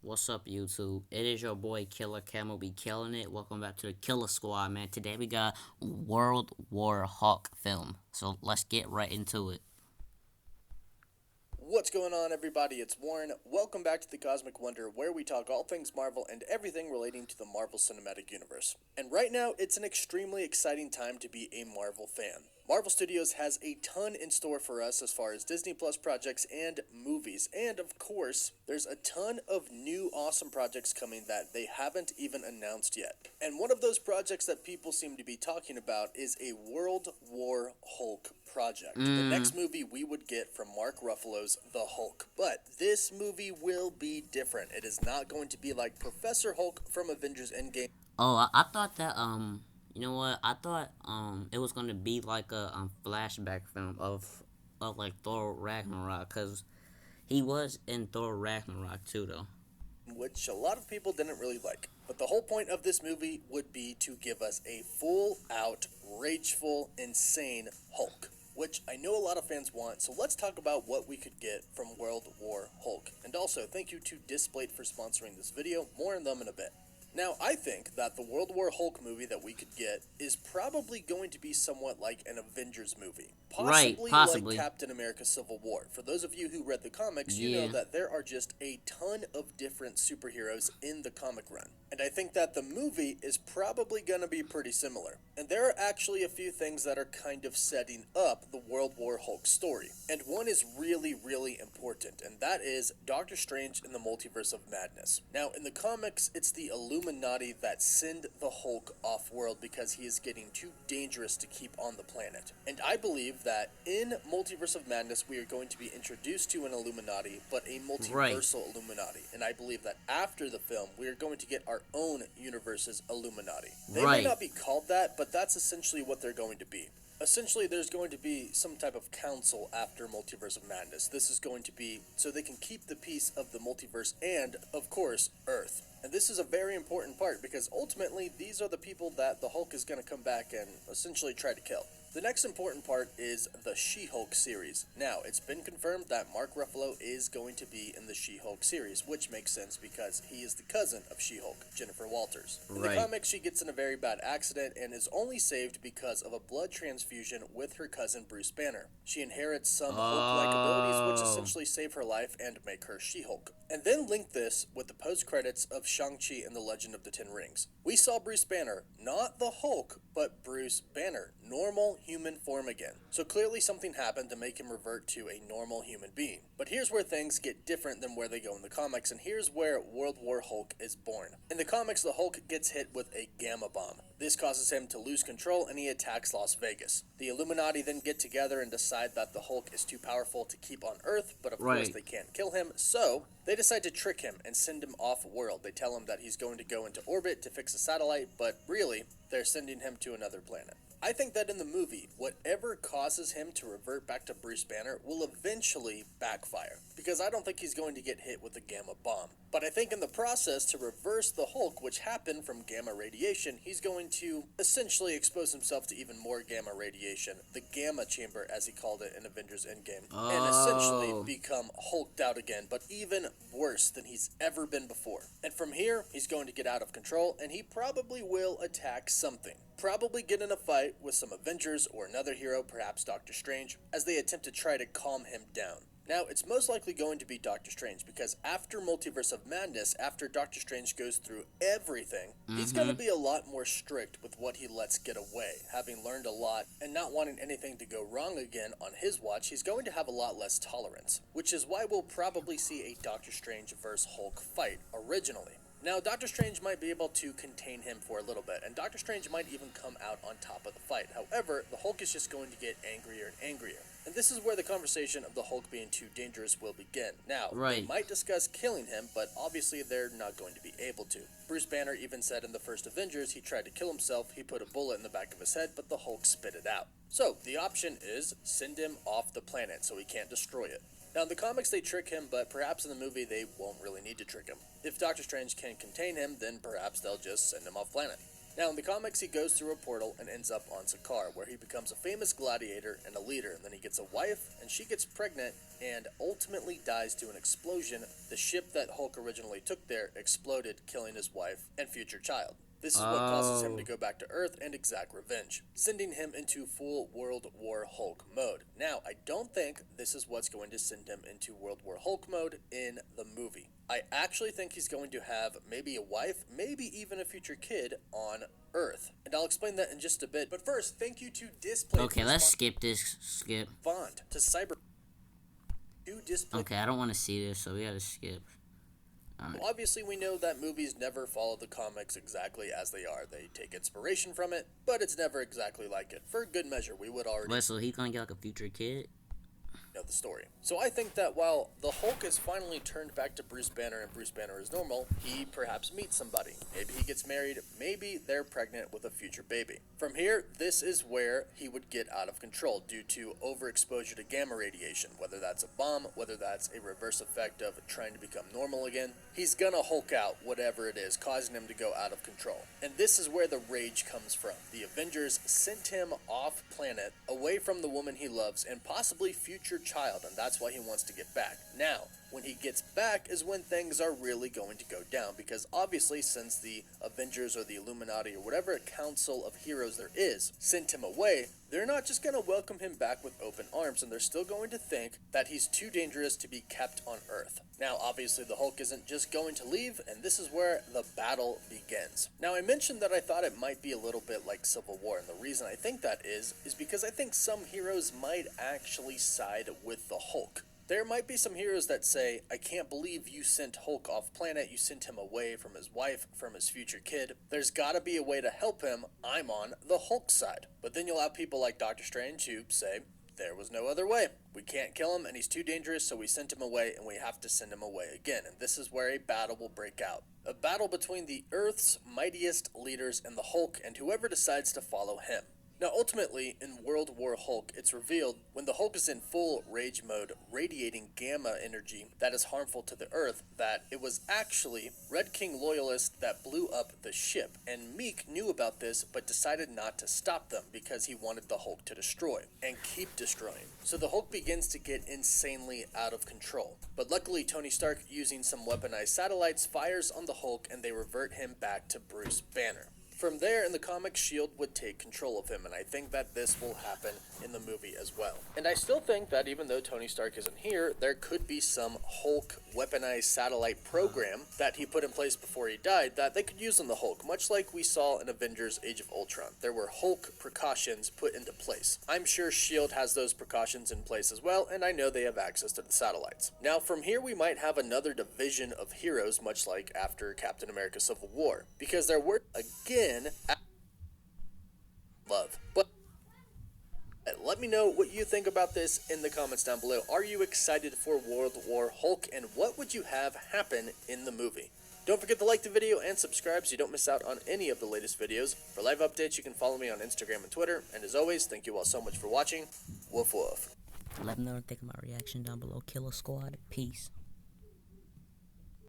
What's up, YouTube? It is your boy Killer Camel be killing it. Welcome back to the Killer Squad, man. Today we got World War Hulk film. So let's get right into it. What's going on, everybody? It's Warren. Welcome back to the Cosmic Wonder, where we talk all things Marvel and everything relating to the Marvel Cinematic Universe. And right now, it's an extremely exciting time to be a Marvel fan. Marvel Studios has a ton in store for us as far as Disney Plus projects and movies. And of course, there's a ton of new awesome projects coming that they haven't even announced yet. And one of those projects that people seem to be talking about is a World War Hulk project. The next movie we would get from Mark Ruffalo's The Hulk. But this movie will be different. It is not going to be like Professor Hulk from Avengers Endgame. I thought that you know what? I thought it was gonna be like a flashback film of like Thor Ragnarok, cause he was in Thor Ragnarok too, though. Which a lot of people didn't really like. But the whole point of this movie would be to give us a full out, rageful, insane Hulk, which I know a lot of fans want. So let's talk about what we could get from World War Hulk. And also, thank you to Displayed for sponsoring this video. More on them in a bit. Now, I think that the World War Hulk movie that we could get is probably going to be somewhat like an Avengers movie. Right, Possibly like possibly. Captain America Civil War. For those of you who read the comics, you know Yeah. that there are just a ton of different superheroes in the comic run. And I think that the movie is probably going to be pretty similar. And there are actually a few things that are kind of setting up the World War Hulk story. And one is really, really important, and that is Doctor Strange in the Multiverse of Madness. Now, in the comics, it's the Illuminati that send the Hulk off-world because he is getting too dangerous to keep on the planet. And I believe that in Multiverse of Madness, we are going to be introduced to an Illuminati, but a Right. multiversal Illuminati. And I believe that after the film, we are going to get our own universe's Illuminati. They may Right. not be called that, but that's essentially what they're going to be. Essentially, there's going to be some type of council after Multiverse of Madness. This is going to be so they can keep the peace of the multiverse and, of course, Earth. And this is a very important part because ultimately, these are the people that the Hulk is going to come back and essentially try to kill. The next important part is the She-Hulk series. Now, it's been confirmed that Mark Ruffalo is going to be in the She-Hulk series, which makes sense because he is the cousin of She-Hulk, Jennifer Walters. In the Right. comics, she gets in a very bad accident and is only saved because of a blood transfusion with her cousin Bruce Banner. She inherits some Hulk-like abilities which Oh. essentially save her life and make her She-Hulk. And then link this with the post-credits of Shang-Chi and the Legend of the Ten Rings. We saw Bruce Banner, not the Hulk, but Bruce Banner, normal human form again. So clearly something happened to make him revert to a normal human being. But here's where things get different than where they go in the comics, and here's where World War Hulk is born. In the comics, the Hulk gets hit with a gamma bomb. This causes him to lose control and he attacks Las Vegas. The Illuminati then get together and decide that the Hulk is too powerful to keep on Earth, but of course Right. they can't kill him, so they decide to trick him and send him off-world. They tell him that he's going to go into orbit to fix a satellite, but really, they're sending him to another planet. I think that in the movie, whatever causes him to revert back to Bruce Banner will eventually backfire, because I don't think he's going to get hit with a gamma bomb. But I think in the process to reverse the Hulk, which happened from gamma radiation, he's going to essentially expose himself to even more gamma radiation, the gamma chamber as he called it in Avengers Endgame, and essentially Oh. become hulked out again, but even worse than he's ever been before. And from here, he's going to get out of control, and he probably will attack something. Probably get in a fight with some Avengers or another hero, perhaps Doctor Strange, as they attempt to try to calm him down. Now, it's most likely going to be Doctor Strange because after Multiverse of Madness, after Doctor Strange goes through everything, he's going to be a lot more strict with what he lets get away. Having learned a lot and not wanting anything to go wrong again on his watch, he's going to have a lot less tolerance, which is why we'll probably see a Doctor Strange vs. Hulk fight originally. Now, Doctor Strange might be able to contain him for a little bit, and Doctor Strange might even come out on top of the fight. However, the Hulk is just going to get angrier and angrier. And this is where the conversation of the Hulk being too dangerous will begin. Now, they Right. might discuss killing him, but obviously they're not going to be able to. Bruce Banner even said in the first Avengers he tried to kill himself, he put a bullet in the back of his head, but the Hulk spit it out. So, the option is send him off the planet so he can't destroy it. Now, in the comics, they trick him, but perhaps in the movie, they won't really need to trick him. If Doctor Strange can contain him, then perhaps they'll just send him off planet. Now, in the comics, he goes through a portal and ends up on Sakaar, where he becomes a famous gladiator and a leader, and then he gets a wife, and she gets pregnant, and ultimately dies to an explosion. The ship that Hulk originally took there exploded, killing his wife and future child. This is what causes him to Oh. go back to Earth and exact revenge, sending him into full World War Hulk mode. Now, I don't think this is what's going to send him into World War Hulk mode in the movie. I actually think he's going to have maybe a wife, maybe even a future kid on Earth. And I'll explain that in just a bit. But first, thank you to Display. Okay, let's skip this. Skip. Bond to Cyber. To Display. Okay, I don't want to see this, so we gotta skip. Obviously, we know that movies never follow the comics exactly as they are. They take inspiration from it, but it's never exactly like it. For good measure, we would already Wait, so he gonna get like a future kid? know the story. So I think that while the Hulk is finally turned back to Bruce Banner and Bruce Banner is normal, he perhaps meets somebody. Maybe he gets married, maybe they're pregnant with a future baby. From here, this is where he would get out of control due to overexposure to gamma radiation, whether that's a bomb, whether that's a reverse effect of trying to become normal again. He's gonna Hulk out, whatever it is, causing him to go out of control. And this is where the rage comes from. The Avengers sent him off planet, away from the woman he loves, and possibly future child, and that's why he wants to get back. Now, when he gets back is when things are really going to go down, because obviously since the Avengers or the Illuminati or whatever council of heroes there is sent him away, they're not just going to welcome him back with open arms, and they're still going to think that he's too dangerous to be kept on Earth. Now, obviously the Hulk isn't just going to leave, and this is where the battle begins. Now, I mentioned that I thought it might be a little bit like Civil War, and the reason I think that is because I think some heroes might actually side with the Hulk. There might be some heroes that say, I can't believe you sent Hulk off planet, you sent him away from his wife, from his future kid. There's gotta be a way to help him, I'm on the Hulk side. But then you'll have people like Doctor Strange who say, there was no other way. We can't kill him and he's too dangerous, so we sent him away and we have to send him away again. And this is where a battle will break out. A battle between the Earth's mightiest leaders and the Hulk and whoever decides to follow him. Now, ultimately, in World War Hulk, it's revealed when the Hulk is in full rage mode, radiating gamma energy that is harmful to the Earth, that it was actually Red King loyalists that blew up the ship. And Meek knew about this, but decided not to stop them because he wanted the Hulk to destroy and keep destroying. So the Hulk begins to get insanely out of control. But luckily, Tony Stark, using some weaponized satellites, fires on the Hulk and they revert him back to Bruce Banner. From there, in the comics, S.H.I.E.L.D. would take control of him, and I think that this will happen in the movie as well. And I still think that even though Tony Stark isn't here, there could be some Hulk weaponized satellite program that he put in place before he died that they could use on the Hulk, much like we saw in Avengers Age of Ultron. There were Hulk precautions put into place. I'm sure S.H.I.E.L.D. has those precautions in place as well, and I know they have access to the satellites. Now, from here, we might have another division of heroes, much like after Captain America Civil War, because there were, again, love. But let me know what you think about this in the comments down below. Are you excited for World War Hulk, and what would you have happen in the movie? Don't forget to like the video and subscribe so you don't miss out on any of the latest videos. For live updates, you can follow me on Instagram and Twitter. And as always, thank you all so much for watching. Woof woof. Let me know what you think of my reaction down below. Killer Squad. Peace.